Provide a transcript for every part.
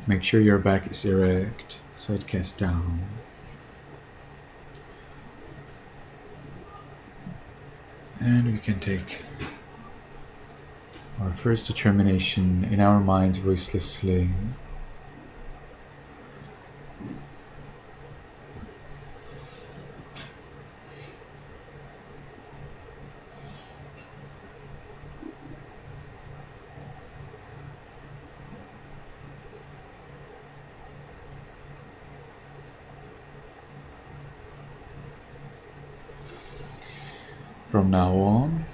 Make sure your back is erect, side cast down. And we can take our first determination in our minds voicelessly. From now on,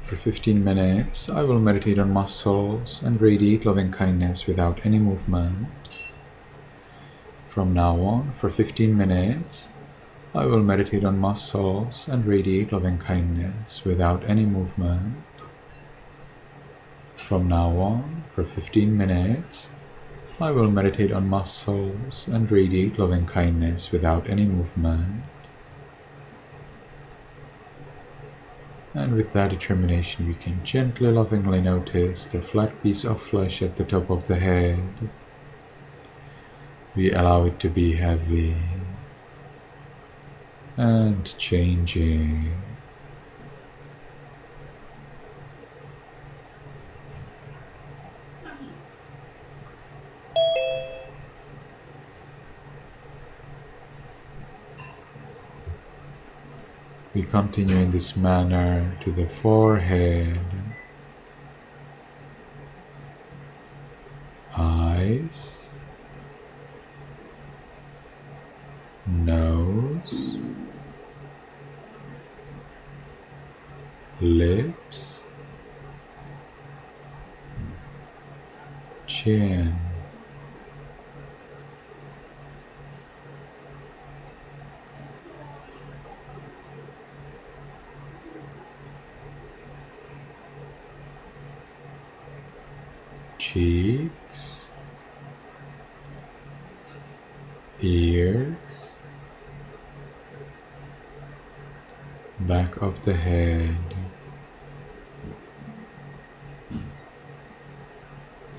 for 15 minutes, I will meditate on muscles and radiate loving kindness without any movement. From now on, for 15 minutes, I will meditate on muscles and radiate loving kindness without any movement. From now on, for 15 minutes, I will meditate on muscles and radiate loving kindness without any movement. And with that determination, we can gently, lovingly notice the flat piece of flesh at the top of the head. We allow it to be heavy and changing. We continue in this manner to the forehead, eyes, nose, lips, chin, cheeks, ears, back of the head.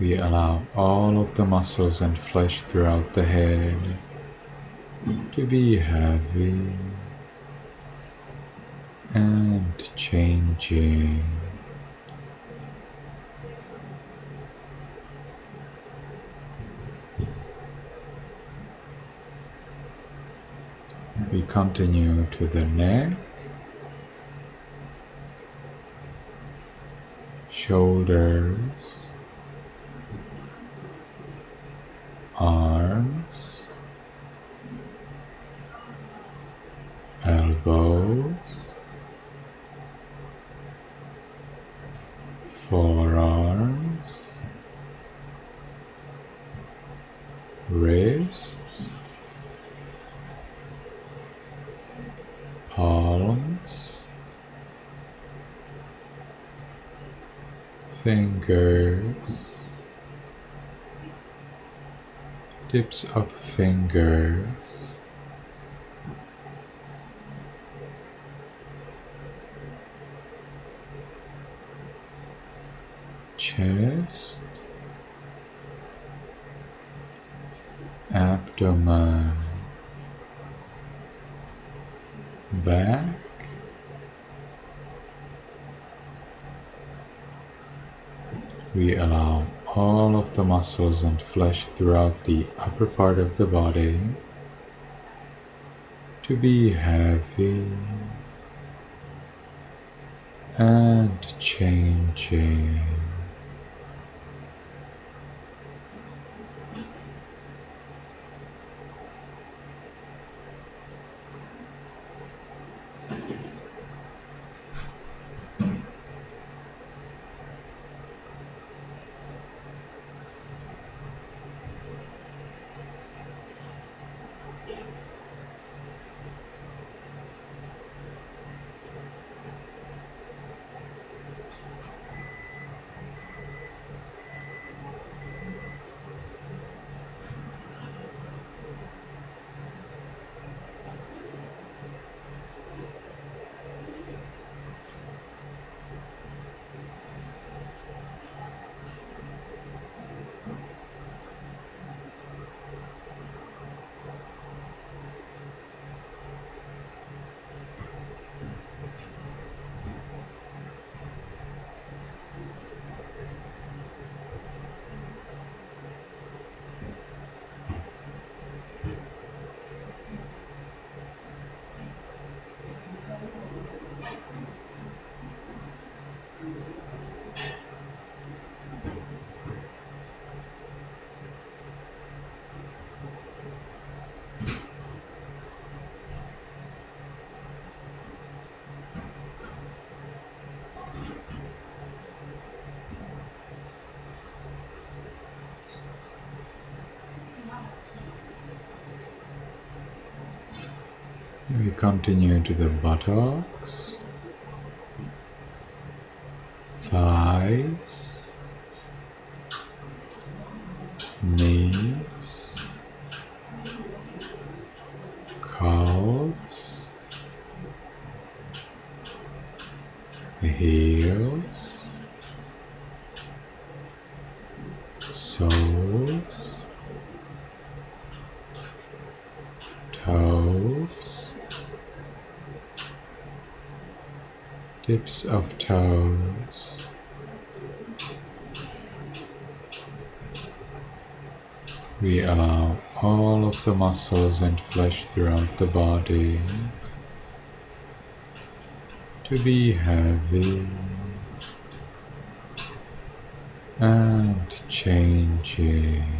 We allow all of the muscles and flesh throughout the head to be heavy and changing. We continue to the neck, shoulders, arms, elbows, forearms, wrists, palms, fingers, tips of fingers, chest, abdomen, back, we allow all of the muscles and flesh throughout the upper part of the body to be heavy and changing. And we continue to the buttocks, thighs, knees, calves, the heels, soles, toes, tips of toes, we allow all of the muscles and flesh throughout the body to be heavy and changing.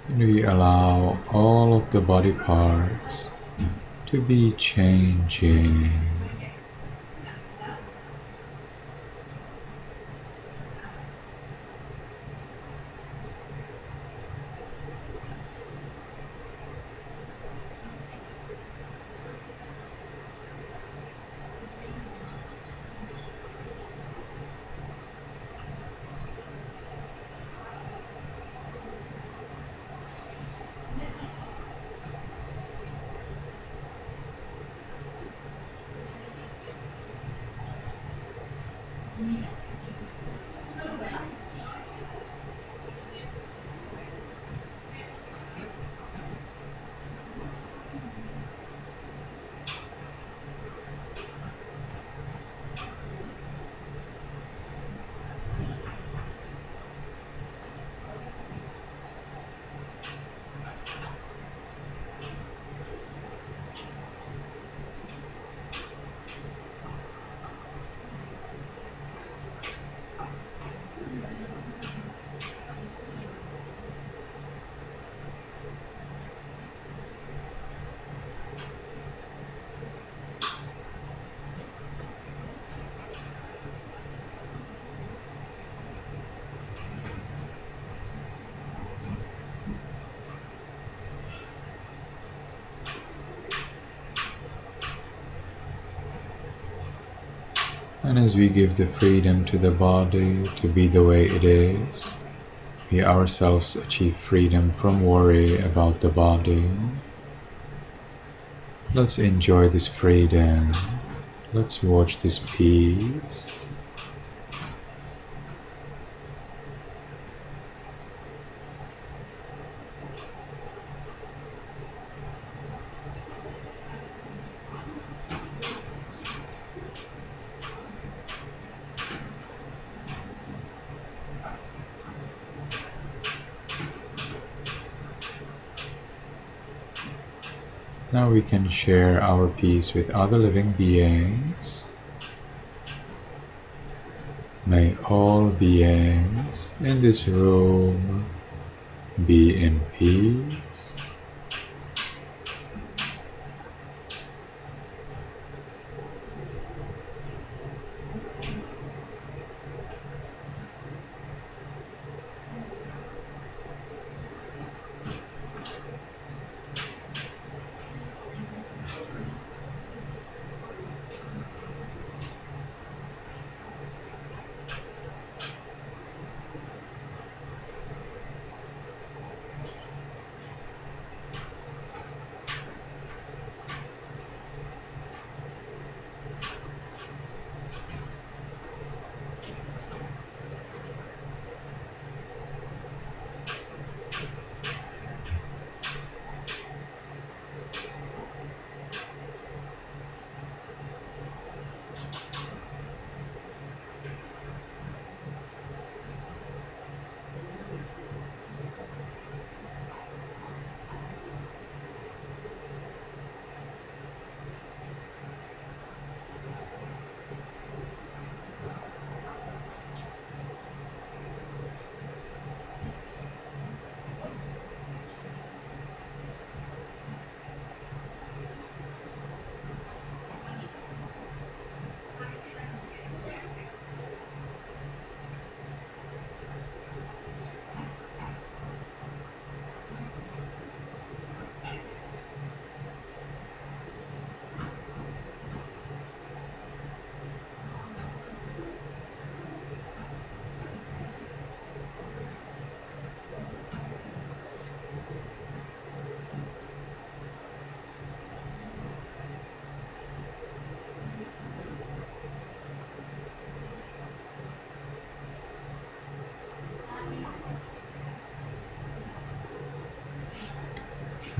And we allow all of the body parts to be changing. And as we give the freedom to the body to be the way it is, we ourselves achieve freedom from worry about the body. Let's enjoy this freedom. Let's watch this peace. Now we can share our peace with other living beings. May all beings in this room be in peace.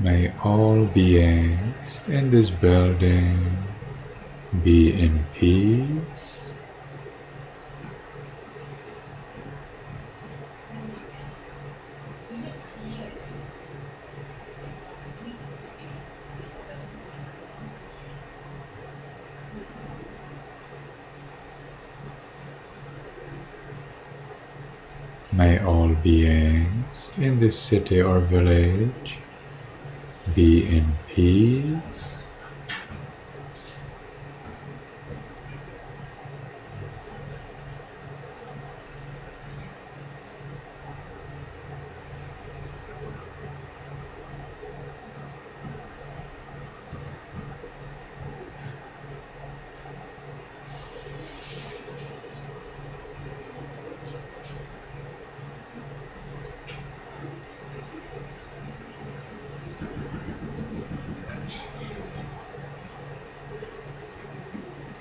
May all beings in this building be in peace. May all beings in this city or village be in peace.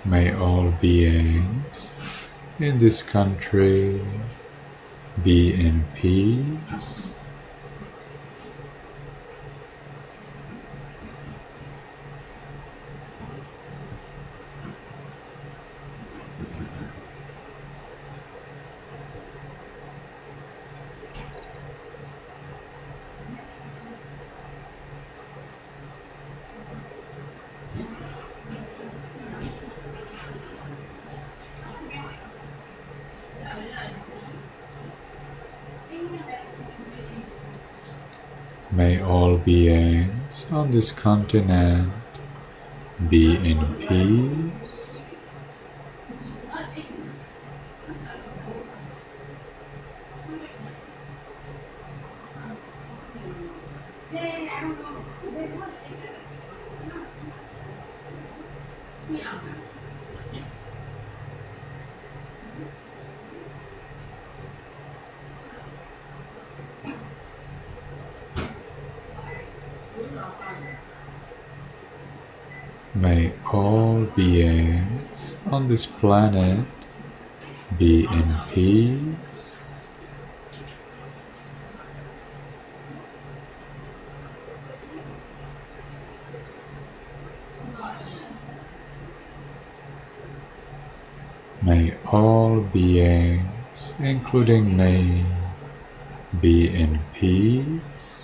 May all beings in this country be in peace. May all beings on this continent be in peace. May all beings on this planet be in peace. May all beings, including me, be in peace.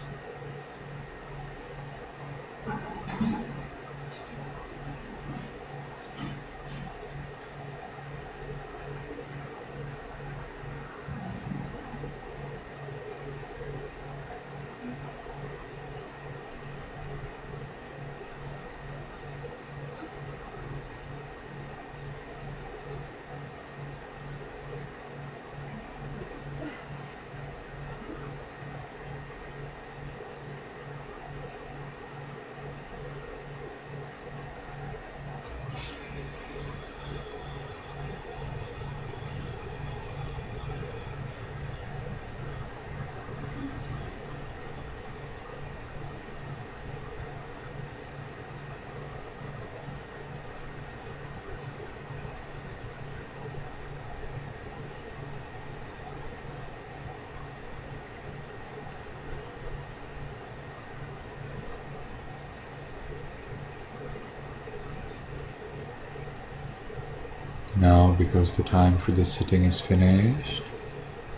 Now, because the time for this sitting is finished,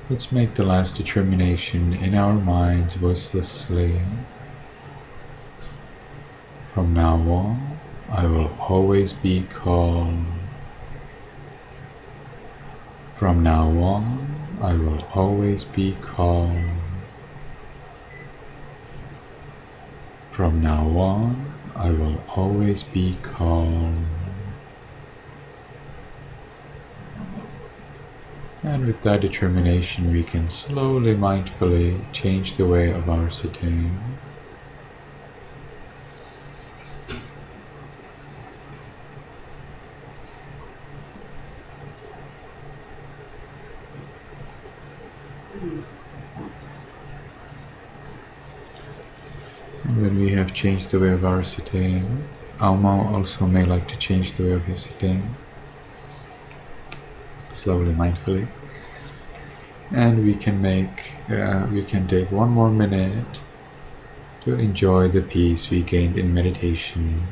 let's make the last determination in our minds voicelessly. From now on, I will always be calm. From now on, I will always be calm. From now on, I will always be calm. And with that determination, we can slowly, mindfully change the way of our sitting. And when we have changed the way of our sitting, Alma also may like to change the way of his sitting. Slowly, mindfully. And we can take one more minute to enjoy the peace we gained in meditation.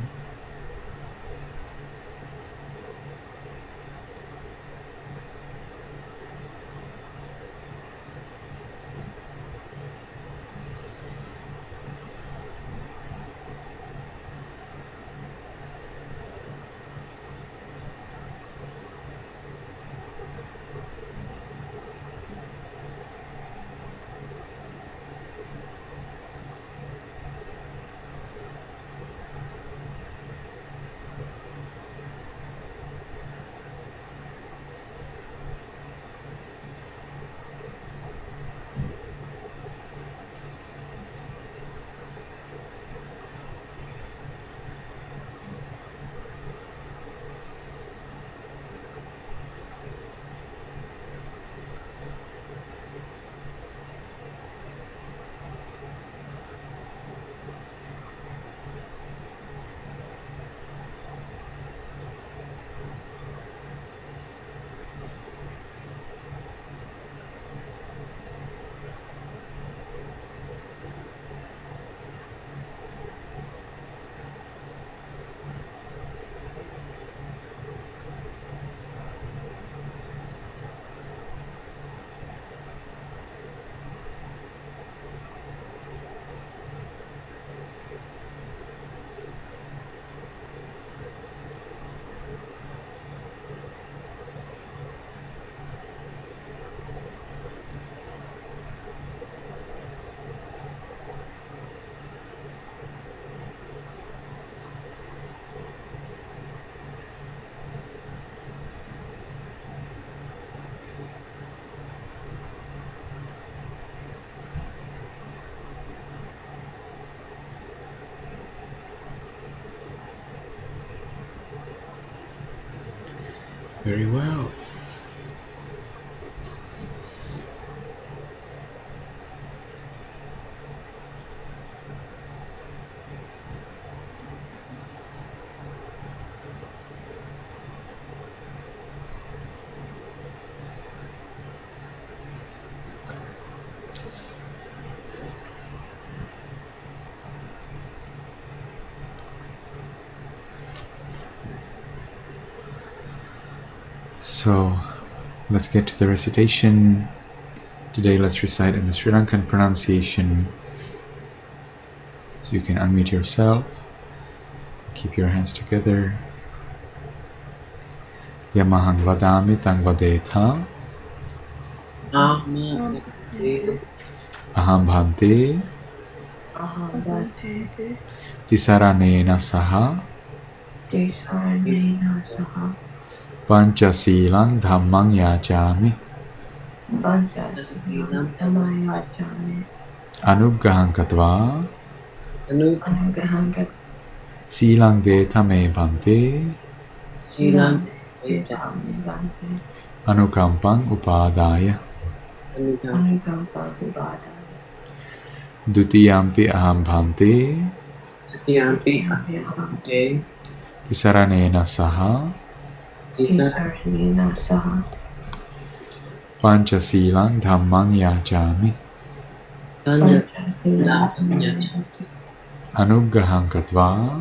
Very well. So, let's get to the recitation. Today, let's recite in the Sri Lankan pronunciation. So you can unmute yourself. Keep your hands together. Yamahang vadami tang vadeta. Aham bhante. Tisaranena saha. Panchasilang dhammang yajami. Anuggahang katva. Silang deta me bhante. Anukampang upadaya. Dutiyampi aham bhante. Tisaranena saha. Panchasilang dhammang yajami. Anuggahang katva.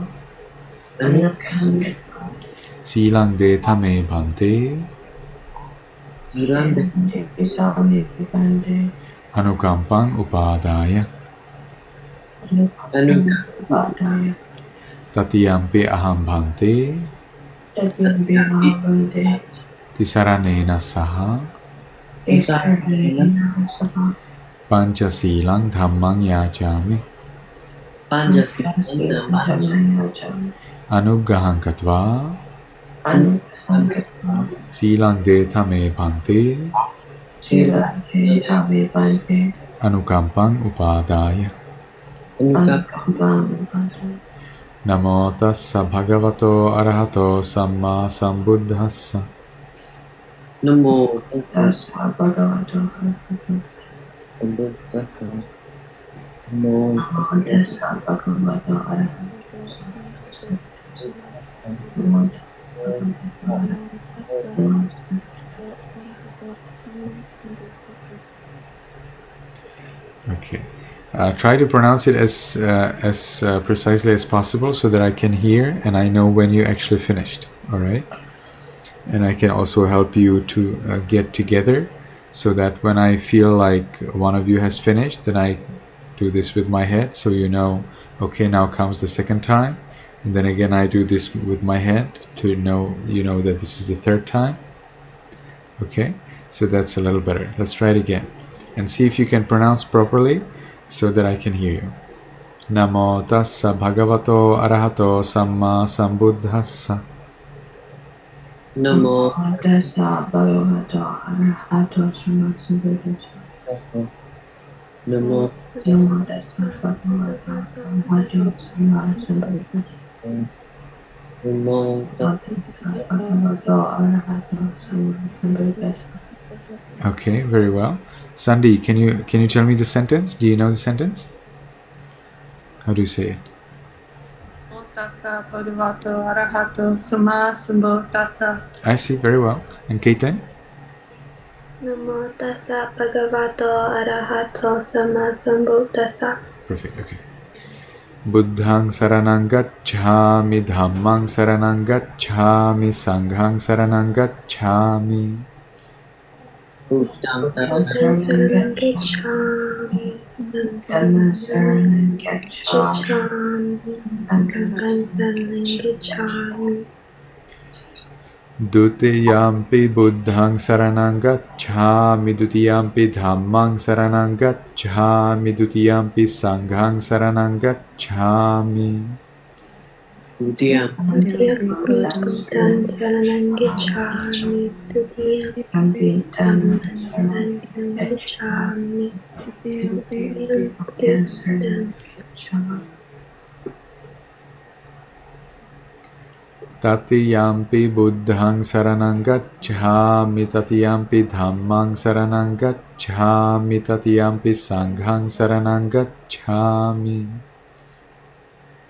Silang de tame bhante. Silang de tame bhante. Anukampang upadaya. Anukampang upadaya. Tatiyampi aham bhante. Tatiyampi aham bhante. Tisaranena saha. Tisaranena saha. Panchasilang dhammang yachami. Panchasilang dhammang yachami. Anugraham katva. Anugraham katva. Silang de tame bhante. Silang de tame bhante. Anukampang upadaya. Anukampang upadaya. Namo tassa bhagavato arahato samma sambuddhassa. Namo tassa bhagavato arahato sambuddhassa. Namo tassa bhagavato arahato sambuddhassa. Namo tassa Okay. Try to pronounce it as precisely as possible so that I can hear and I know when you actually finished. All right. And I can also help you to get together so that when I feel like one of you has finished, then I do this with my head so you know, okay, now comes the second time. And then again, I do this with my head to know, you know, that this is the third time. Okay. So that's a little better. Let's try it again and see if you can pronounce properly so that I can hear you. Namo tassa bhagavato arahato samma sambuddhassa. Namo tassa bhagavato arahato samma sambuddhassa. Namo tassa bhagavato arahato samma sambuddhassa. Namo tassa bhagavato arahato samma sambuddhassa. Okay, very well. Sandy, can you tell me the sentence? Do you know the sentence? How do you say it? Namo tassa bhagavato arahato samma sambuddhassa. I see, very well. And Caitlin? Namo tassa bhagavato arahato samma sambuddhassa. Perfect, okay. Buddhang saranang gacchami, dhammang saranang gacchami, sanghang saranang gacchami. Buddhang saranang gacchami, dhammang saranang gacchami, sanghang saranang gacchami. Dutiyampi buddhang saranang gacchami, dutiyampi dhammang saranang gacchami, dutiyampi sanghang saranang gacchami. Dutiyampi buddhang saranang gacchami, dutiyampi dhammang saranang gacchami, dutiyampi buddhang Tatiyampi buddhang saranang gacchami, tatiyampi dhammang saranang gacchami, tatiyampi sanghang saranang gacchami.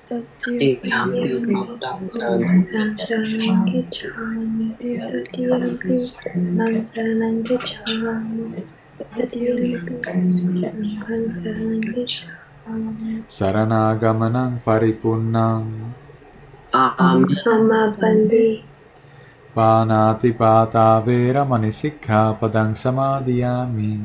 Tatiyampi buddhang saranang gacchami, tatiyampi dhammang saranang gacchami, tatiyampi sanghang saranang gacchami. Saranagamanang paripunnam. Amabandi. Panatipata vera manisikha padang samadhiyami.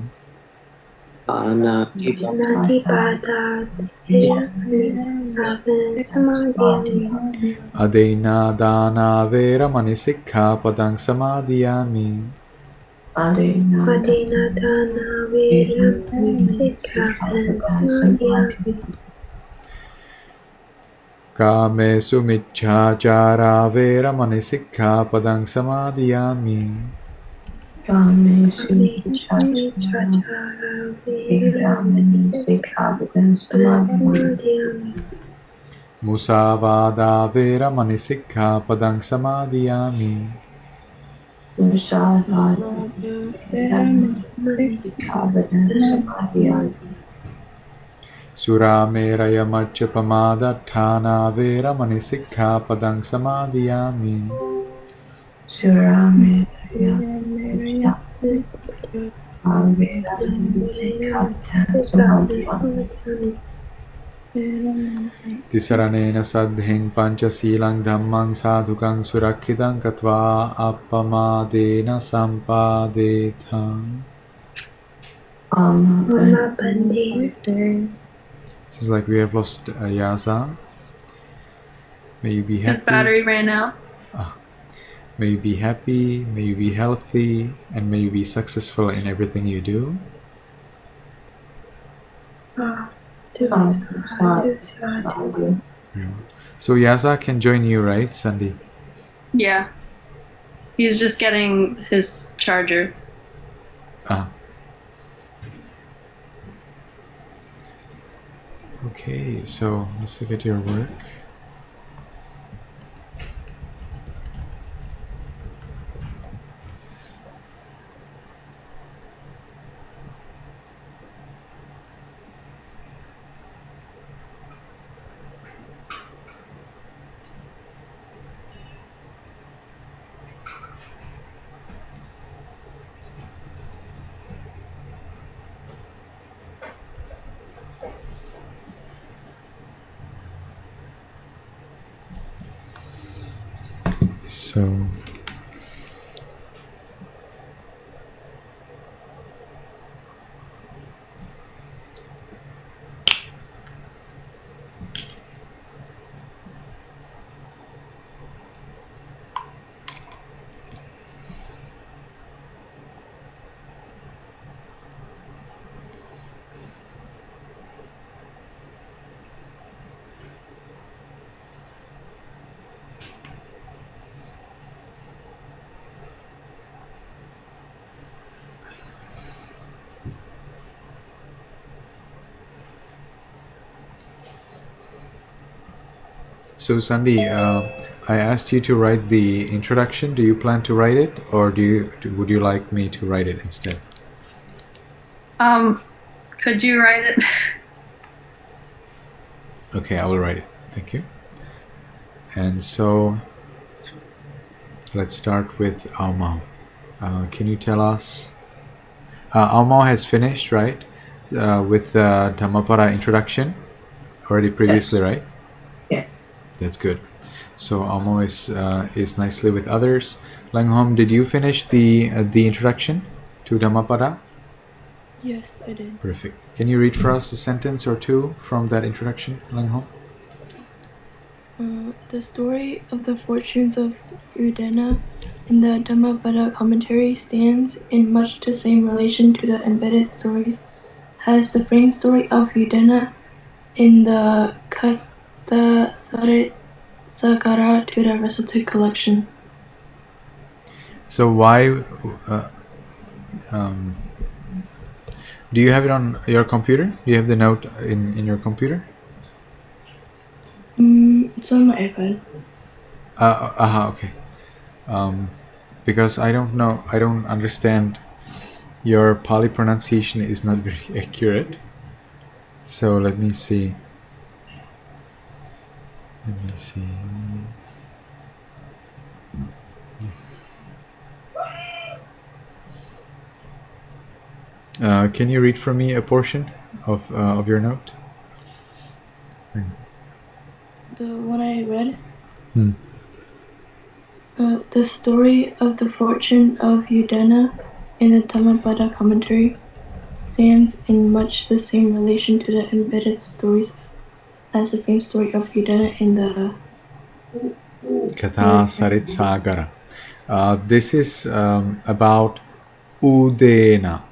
Panatipata vera manisikha padang samadhiyami. Adena dana vera manisikha padang samadhiyami. Adena dana vera manisikha padang samadhiyami. Kamesu michhachara vera manisikha padang samadhiyami. Kamesu michhachara vera manisikha padang samadhiyami. Musavada vera manisikha padang samadhiyami. Musavada vera manisikha padang samadhiyami. Surameraya majjapamada thana vera manisikha padang samadhiyami. Surameraya majjapamada vera manisikha padang samadhiyami. Tisaranena sadheng pancha silang dhammang sadhukang surakhitang katva appamadena sampadetham. Mama Bandi. Seems like we have lost Yasa. May you be His happy. battery ran out. May you be happy, may you be healthy, and may you be successful in everything you do. So Yasa can join you, right, Sandy? Yeah. He's just getting his charger. Okay, so let's look at your work. So Sandy, I asked you to write the introduction. Do you plan to write it, or would you like me to write it instead? Could you write it? Okay, I will write it. Thank you. And so let's start with Aomao. Can you tell us? Aomao has finished, right? With the Dhammapada introduction already previously, right? Yeah. That's good. So Aomao is nicely with others. Langhom, did you finish the introduction to Dhammapada? Yes, I did. Perfect. Can you read for us a sentence or two from that introduction, Langhom? The story of the fortunes of Udena in the Dhammapada commentary stands in much the same relation to the embedded stories as the frame story of Udena in the Katha Sarit Sagara to the recited collection. So why? Do you have it on your computer? Do you have the note in your computer? It's on my iPad. Okay. Because I don't know, I don't understand. Your Pali pronunciation is not very accurate. So let me see. Can you read for me a portion of your note? The one I read? The story of the fortune of Udena in the Dhammapada commentary stands in much the same relation to the embedded stories as the frame story of Udena in the Katha Sarit Sagara. This is about Udena.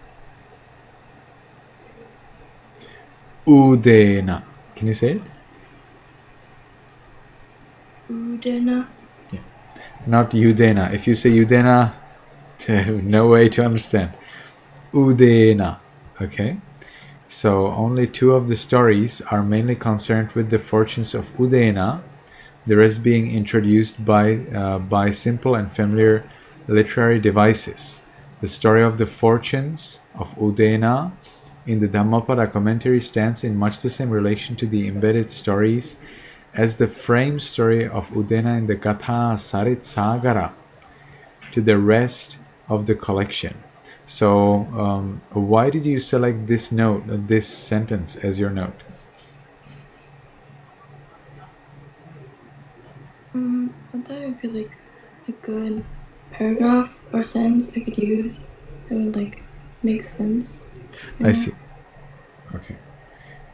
Udena. Can you say it? Udena. Yeah. Not Udena. If you say Udena, no way to understand. Udena. Okay. So only two of the stories are mainly concerned with the fortunes of Udena, the rest being introduced by simple and familiar literary devices. The story of the fortunes of Udena in the Dhammapada commentary stands in much the same relation to the embedded stories as the frame story of Udena in the Katha Sarit Sagara to the rest of the collection. So why did you select this note, this sentence as your note? like is like a good paragraph or sentence I could use that would like make sense. I see. Okay.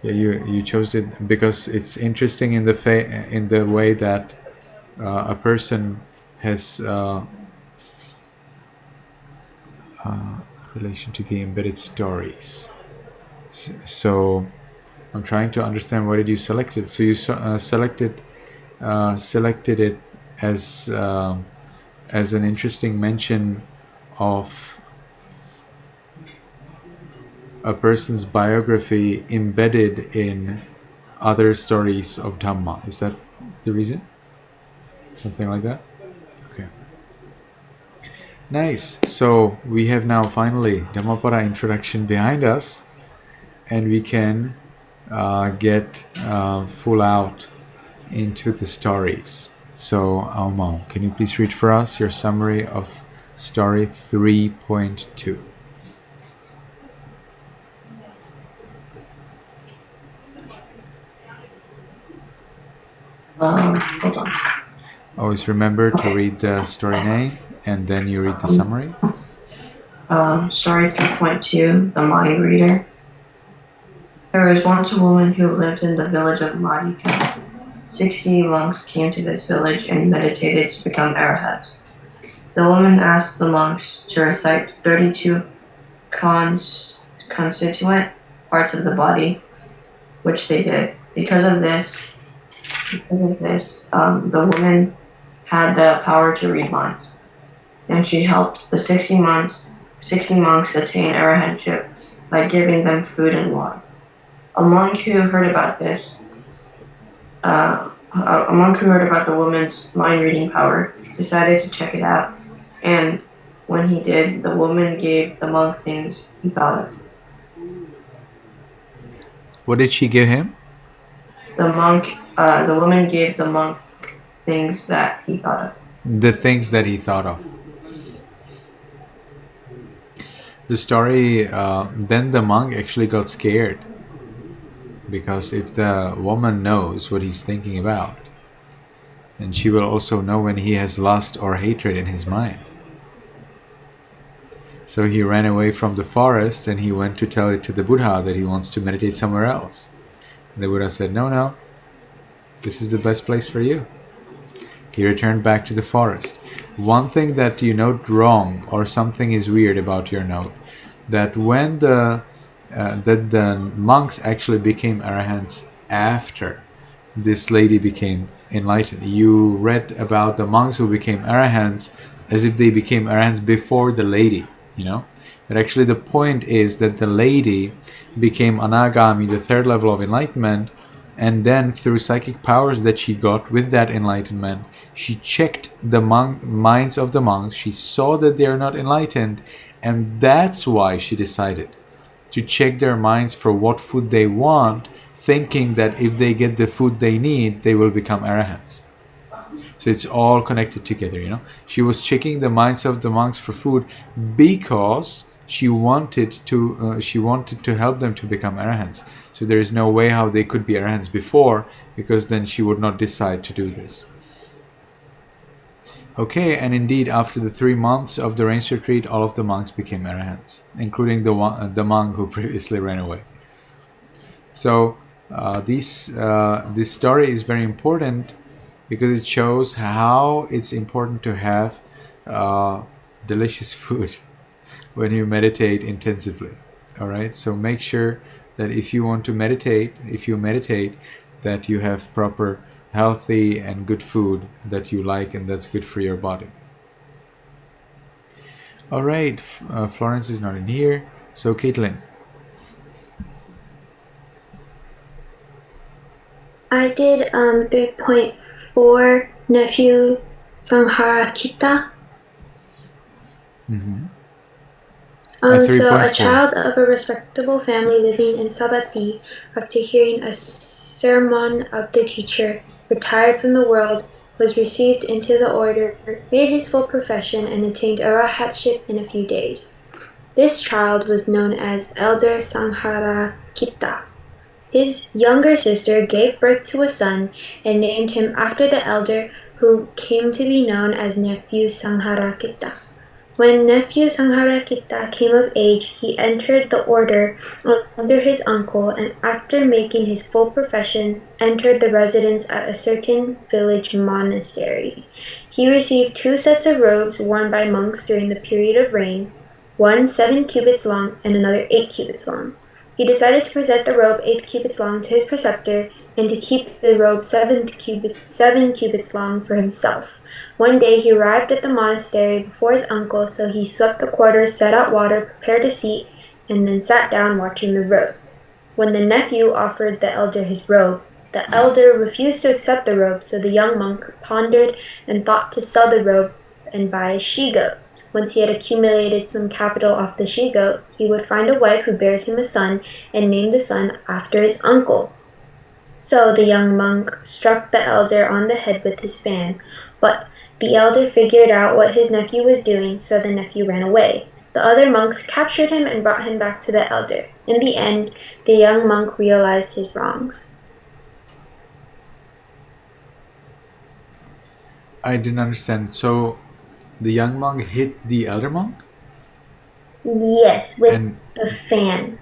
Yeah, you chose it because it's interesting in the way that a person has relation to the embedded stories. So I'm trying to understand why did you select it. So you selected it as an interesting mention of a person's biography embedded in other stories of Dhamma. Is that the reason? Something like that? Okay. Nice. So we have now finally Dhammapada introduction behind us, and we can get full out into the stories. So Alma, can you please read for us your summary of story 3.2? Hold on. Always remember to read the story name and then you read the summary. Story 3.2, The Mind Reader. There was once a woman who lived in the village of Madhika. 60 monks came to this village and meditated to become arahats. The woman asked the monks to recite 32 constituent parts of the body, which they did. Because of this, the woman had the power to read minds, and she helped the 60 monks attain arahantship by giving them food and water. A monk who heard about the woman's mind-reading power decided to check it out, and when he did, the woman gave the monk things he thought of. What did she give him? The woman gave the monk things that he thought of. The things that he thought of. The story, then the monk actually got scared. Because if the woman knows what he's thinking about, then she will also know when he has lust or hatred in his mind. So he ran away from the forest and he went to tell it to the Buddha that he wants to meditate somewhere else. The Buddha said, no, this is the best place for you. He returned back to the forest. One thing that you note wrong or something is weird about your note, that when the monks actually became arahants after this lady became enlightened. You read about the monks who became arahants as if they became arahants before the lady, But actually the point is that the lady became anagami, the third level of enlightenment, and then through psychic powers that she got with that enlightenment, she checked the minds of the monks. She saw that they are not enlightened, and that's why she decided to check their minds for what food they want, thinking that if they get the food they need, they will become arahants. So it's all connected together, She was checking the minds of the monks for food because she wanted to help them to become arahants. So there is no way how they could be arahants before, because then she would not decide to do this. Okay, and indeed, after the 3 months of the rains retreat, all of the monks became arahants, including the monk who previously ran away. So this story is very important because it shows how it's important to have delicious food when you meditate intensively. All right, so make sure that if you meditate, that you have proper healthy and good food that you like and that's good for your body. All right, Florence is not in here, so Caitlin. I did 3.4 nephew Sanghara Kita. Mm-hmm. So a child of a respectable family living in Sabati, after hearing a sermon of the teacher, retired from the world, was received into the order, made his full profession, and attained arahatship in a few days. This child was known as Elder Sanghara Kita. His younger sister gave birth to a son and named him after the elder who came to be known as nephew Sangharakita. When nephew Sangharakita came of age, he entered the order under his uncle and after making his full profession, entered the residence at a certain village monastery. He received 2 sets of robes worn by monks during the period of rain, one 7 cubits long and another 8 cubits long. He decided to present the robe 8 cubits long to his preceptor and to keep the robe 7 cubits long for himself. One day he arrived at the monastery before his uncle, so he swept the quarters, set out water, prepared a seat, and then sat down watching the robe. When the nephew offered the elder his robe, the elder refused to accept the robe, so the young monk pondered and thought to sell the robe and buy a she-goat. Once he had accumulated some capital off the she-goat, he would find a wife who bears him a son and name the son after his uncle. So the young monk struck the elder on the head with his fan, but the elder figured out what his nephew was doing, so the nephew ran away. The other monks captured him and brought him back to the elder. In the end, the young monk realized his wrongs. I didn't understand. So the young monk hit the elder monk? Yes, with the fan.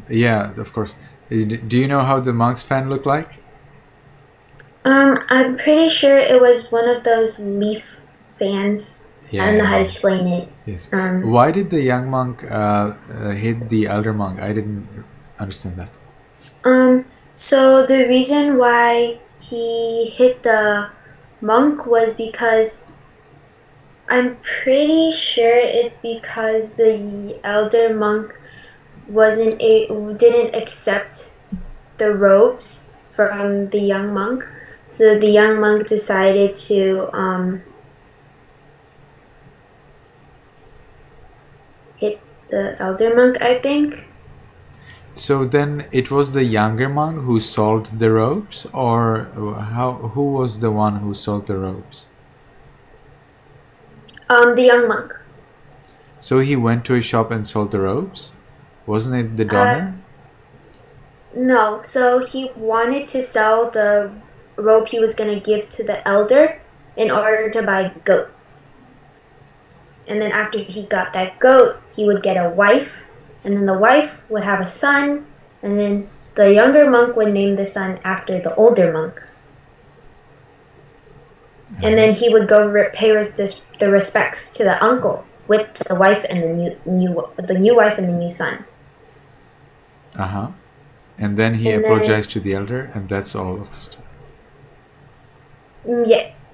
Yeah, of course. Do you know how the monk's fan looked like? I'm pretty sure it was one of those leaf fans. Yeah, I don't know how to explain it. Yes. Why did the young monk hit the elder monk? I didn't understand that. So the reason why he hit the monk was because I'm pretty sure it's because the elder monk didn't accept the robes from the young monk. So the young monk decided to hit the elder monk, I think. So then it was the younger monk who sold the robes, or who was the one who sold the robes? The young monk. So he went to a shop and sold the robes? Wasn't it the donor? No, so he wanted to sell the robe he was going to give to the elder in order to buy a goat. And then after he got that goat, he would get a wife, and then the wife would have a son, and then the younger monk would name the son after the older monk. And then he would go pay the respects to the uncle with the wife and the new wife and the new son. And then he apologized to the elder, and that's all of the story. Yes.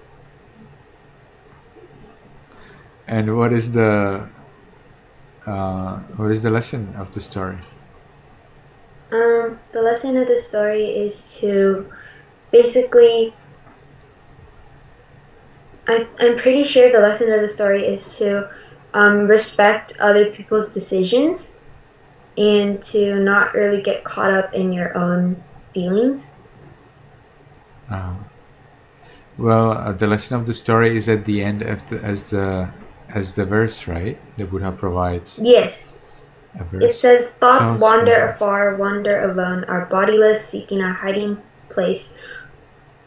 And what is the lesson of the story? The lesson of the story is to basically. I'm pretty sure the lesson of the story is to respect other people's decisions and to not really get caught up in your own feelings. Well, the lesson of the story is at the end as the verse, right? The Buddha provides. Yes. A verse. It says, "Thoughts wander afar, wander alone, are bodiless, seeking a hiding place.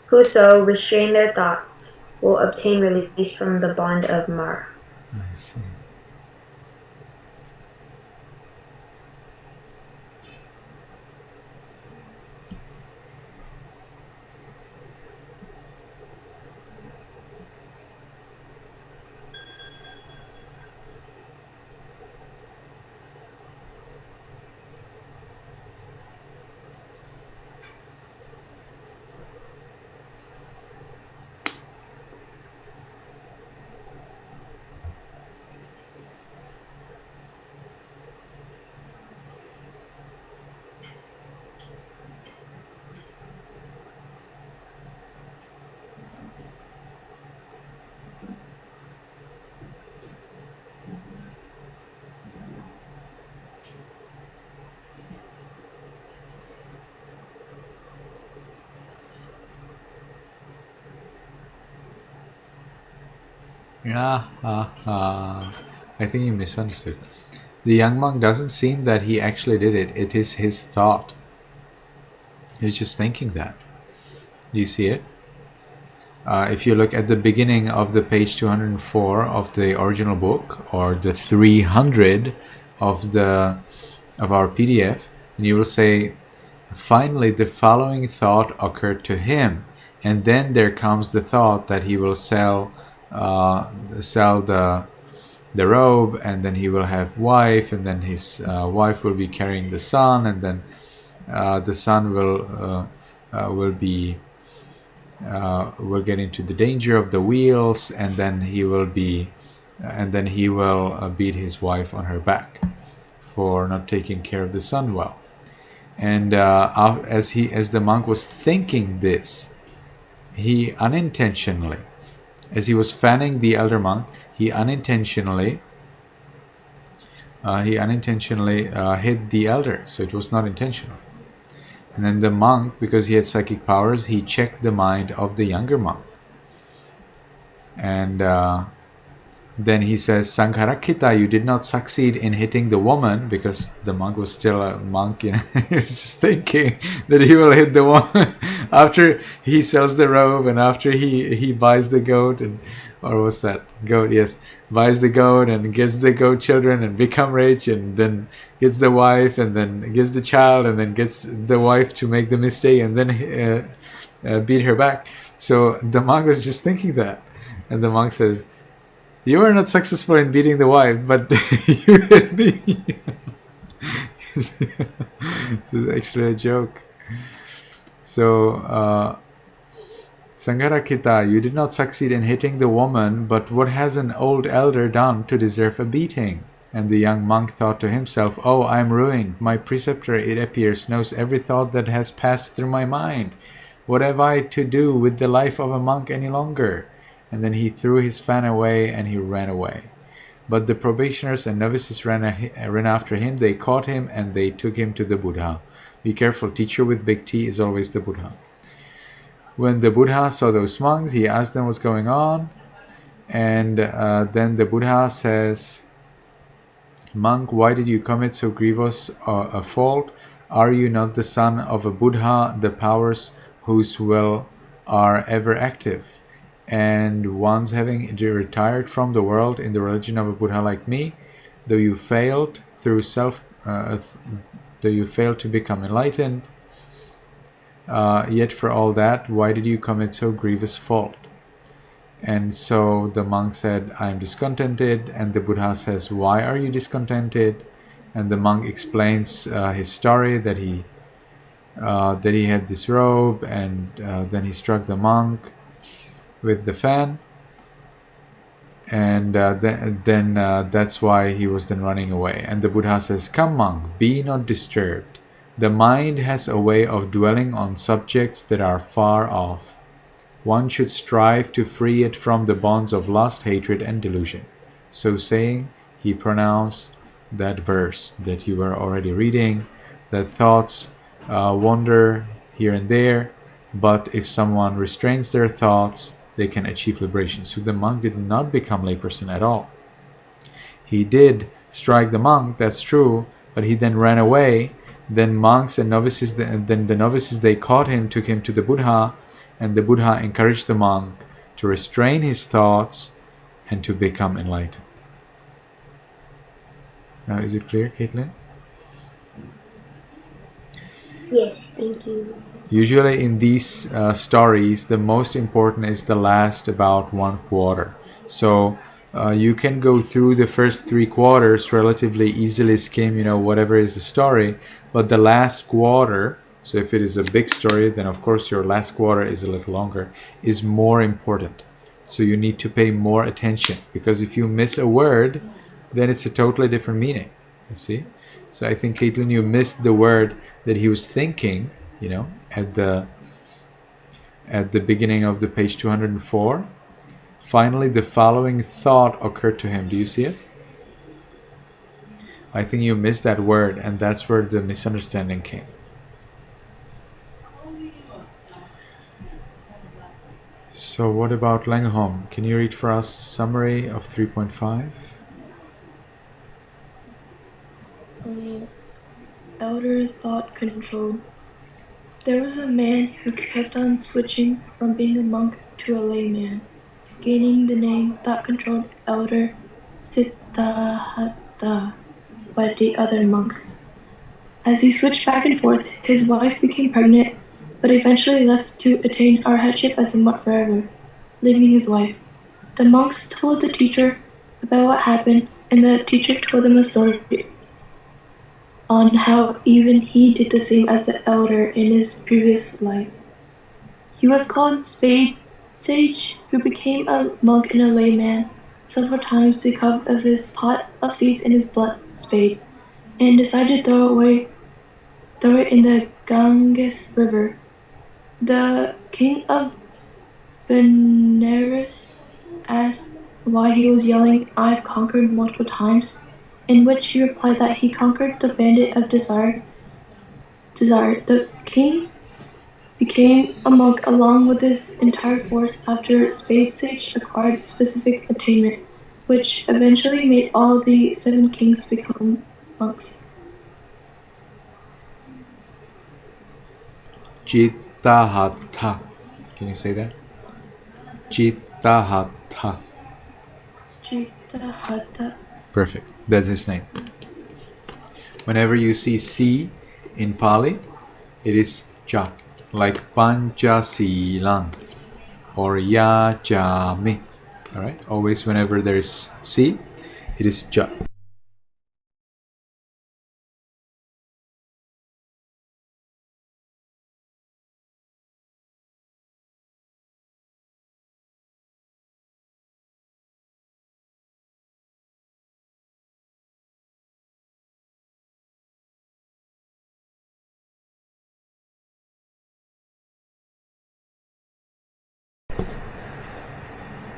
Whoso restrain their thoughts will obtain release from the bond of Mara." I see. I think he misunderstood. The young monk doesn't seem that he actually did it. It is his thought. He's just thinking that. Do you see it? if you look at the beginning of the page 204 of the original book, or the 300 of our PDF, and you will say, finally the following thought occurred to him, and then there comes the thought that he will sell the robe, and then he will have wife, and then his wife will be carrying the son, and then the son will get into the danger of the wheels, and then he will beat his wife on her back for not taking care of the son well. And as the monk was thinking this, he unintentionally, as he was fanning the elder monk, he unintentionally hit the elder. So it was not intentional. And then the monk, because he had psychic powers, he checked the mind of the younger monk. And then he says, Sangharakita, you did not succeed in hitting the woman, because the monk was still a monk, he was just thinking that he will hit the woman after he sells the robe, and after he buys the goat, or what's that? Goat, yes. Buys the goat and gets the goat children and become rich, and then gets the wife, and then gets the child, and then gets the wife to make the mistake, and then beat her back. So the monk was just thinking that. And the monk says, you were not successful in beating the wife, but you hit me. This is actually a joke. So, Sangharakita, you did not succeed in hitting the woman, but what has an old elder done to deserve a beating? And the young monk thought to himself, oh, I am ruined. My preceptor, it appears, knows every thought that has passed through my mind. What have I to do with the life of a monk any longer? And then he threw his fan away and he ran away. But the probationers and novices ran after him. They caught him and they took him to the Buddha. Be careful, teacher with big T is always the Buddha. When the Buddha saw those monks, he asked them what's going on. And then the Buddha says, monk, why did you commit so grievous a fault? Are you not the son of a Buddha, the powers whose will are ever active? And once having retired from the world in the religion of a Buddha like me, though you failed to become enlightened, yet for all that, why did you commit so grievous fault? And so the monk said, I am discontented. And the Buddha says, why are you discontented? And the monk explains his story, that he had this robe, and then he struck the monk with the fan, and then that's why he was then running away. And the Buddha says, come monk, be not disturbed. The mind has a way of dwelling on subjects that are far off. One should strive to free it from the bonds of lust, hatred, and delusion. So saying, he pronounced that verse that you were already reading, that thoughts wander here and there, but if someone restrains their thoughts, they can achieve liberation. So the monk did not become layperson at all. He did strike the monk, that's true, but he then ran away. Then monks and novices, then the novices, they caught him, took him to the Buddha, and the Buddha encouraged the monk to restrain his thoughts and to become enlightened. Now, is it clear, Caitlin? Yes, thank you. Usually in these stories, the most important is the last about 1 quarter. So you can go through the first 3 quarters relatively easily, skim, whatever is the story. But the last quarter, so if it is a big story, then of course your last quarter is a little longer, is more important. So you need to pay more attention, because if you miss a word, then it's a totally different meaning, you see? So I think, Caitlin, you missed the word that he was thinking, at the beginning of the page 204. Finally, the following thought occurred to him. Do you see it? I think you missed that word, and that's where the misunderstanding came. So what about Langhom? Can you read for us summary of 3.5? Elder thought controlled. There was a man who kept on switching from being a monk to a layman, gaining the name thought-controlled elder Siddhartha by the other monks. As he switched back and forth, his wife became pregnant, but eventually left to attain arhatship as a monk forever, leaving his wife. The monks told the teacher about what happened, and the teacher told them a story on how even he did the same as the elder in his previous life. He was called Spade Sage, who became a monk and a layman several times because of his pot of seeds in his blunt spade, and decided to throw it in the Ganges River. The king of Benares asked why he was yelling, "I've conquered" multiple times, in which he replied that he conquered the bandit of desire. The king became a monk along with his entire force after Spade Sage acquired specific attainment, which eventually made all the 7 kings become monks. Cittahatha. Can you say that? Cittahatha. Cittahatha. Perfect. That's his name. Whenever you see C in Pali, it is Cha, like Panchasilang or Yajami. Alright? Always whenever there's C, it is Cha.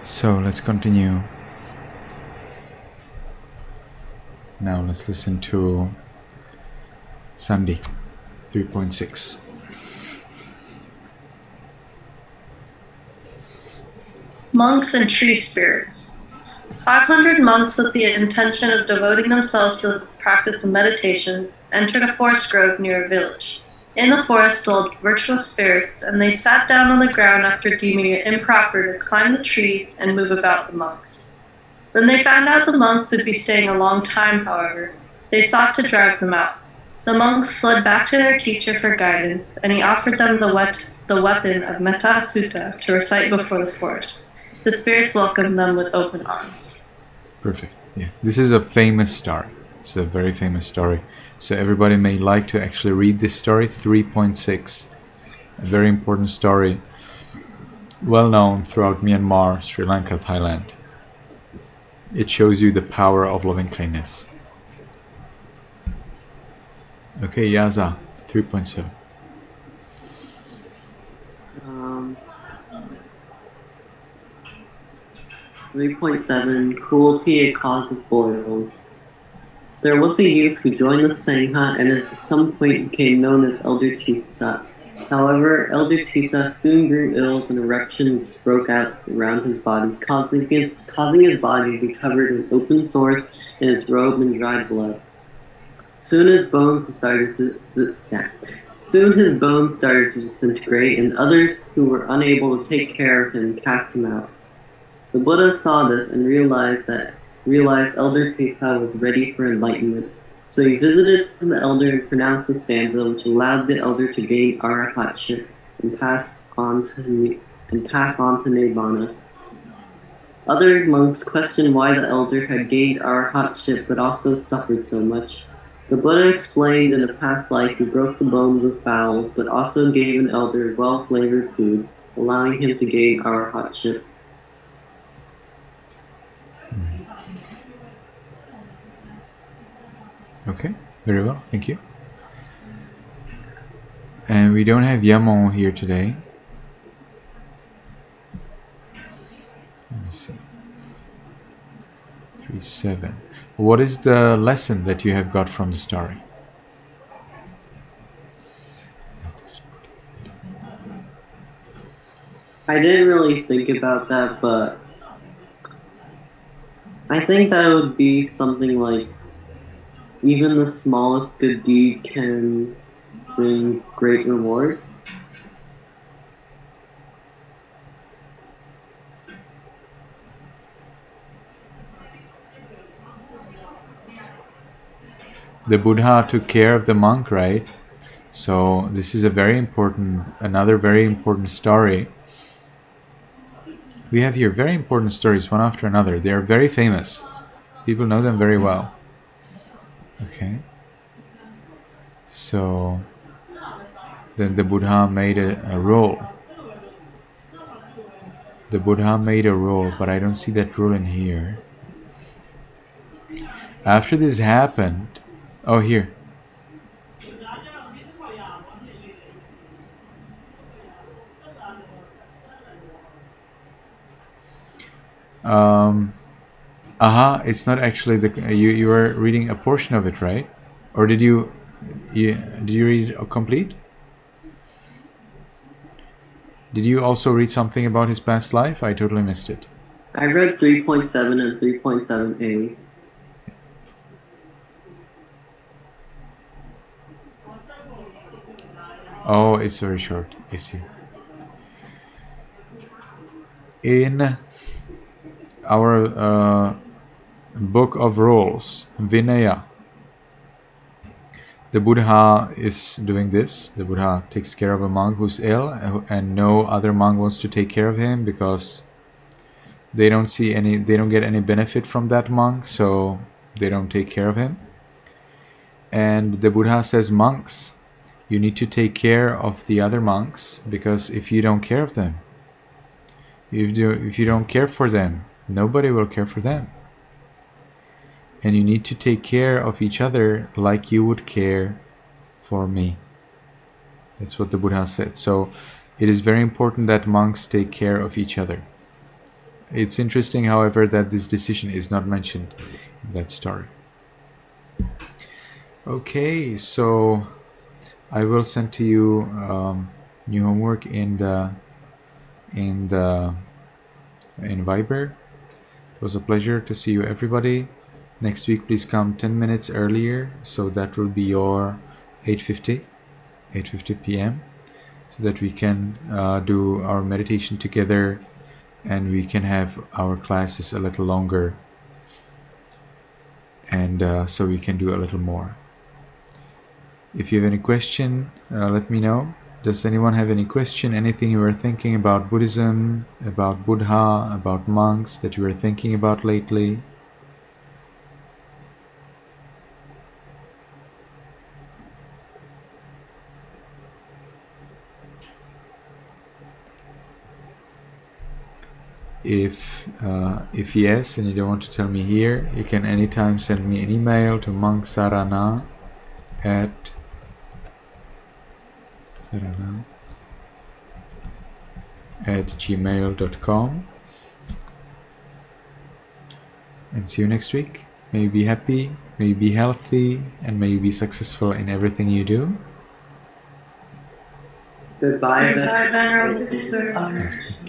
So let's continue. Now let's listen to Sandi 3.6. Monks and tree spirits. 500 monks with the intention of devoting themselves to the practice of meditation entered a forest grove near a village. In the forest dwelled virtuous spirits, and they sat down on the ground after deeming it improper to climb the trees and move about the monks. When they found out the monks would be staying a long time, however, they sought to drive them out. The monks fled back to their teacher for guidance, and he offered them the weapon of Metta Sutta to recite before the forest. The spirits welcomed them with open arms. Perfect. Yeah. This is a famous story. It's a very famous story. So everybody may like to actually read this story, 3.6. A very important story, well known throughout Myanmar, Sri Lanka, Thailand. It shows you the power of loving kindness. Okay, Yaza, 3.7. 3.7 Cruelty a Cause of Boils. There was a youth who joined the Sangha and at some point became known as Elder Tisa. However, Elder Tisa soon grew ill as an eruption broke out around his body, causing his body to be covered in open sores and his robe in dried blood. Soon his bones started to disintegrate, and others who were unable to take care of him cast him out. The Buddha saw this and realized Elder Tisa was ready for enlightenment. So he visited the elder and pronounced a stanza which allowed the elder to gain arahatship and pass on to nirvana. Other monks questioned why the elder had gained arahatship but also suffered so much. The Buddha explained in a past life he broke the bones of fowls but also gave an elder well-flavored food, allowing him to gain arahatship. Okay, very well, thank you. And we don't have Yamo here today. Let me see. 3.7. What is the lesson that you have got from the story? I didn't really think about that, but I think that it would be something like even the smallest good deed can bring great reward. the Buddha took care of the monk, right? So this is another very important story. We have here very important stories, one after another. They are very famous. People know them very well. Okay. So then the Buddha made a rule. The Buddha made a rule, but I don't see that rule in here. After this happened, oh, here. It's not actually you were reading a portion of it, right? Or did you read it complete? Did you also read something about his past life? I totally missed it. I read 3.7 and 3.7a. Oh, it's very short. I see. In our book of rules, Vinaya, the Buddha is doing this. The Buddha takes care of a monk who's ill, and no other monk wants to take care of him because they don't get any benefit from that monk, so they don't take care of him. And the Buddha says, monks, you need to take care of the other monks, because if you don't care of them, if you don't care for them, nobody will care for them. And you need to take care of each other like you would care for me. That's what the Buddha said. So it is very important that monks take care of each other. It's interesting, however, that this decision is not mentioned in that story. Okay, so I will send to you new homework in Viber. It was a pleasure to see you, everybody. Next week, please come 10 minutes earlier, so that will be your 8:50 p.m. so that we can do our meditation together, and we can have our classes a little longer, and so we can do a little more. If you have any question, let me know. Does anyone have any question, anything you were thinking about Buddhism, about Buddha, about monks that you were thinking about lately? If yes, and you don't want to tell me here, you can anytime send me an email to monksarana@gmail.com. And see you next week. May you be happy, may you be healthy, and may you be successful in everything you do. Goodbye, Venerable Sir. Yes, thank you.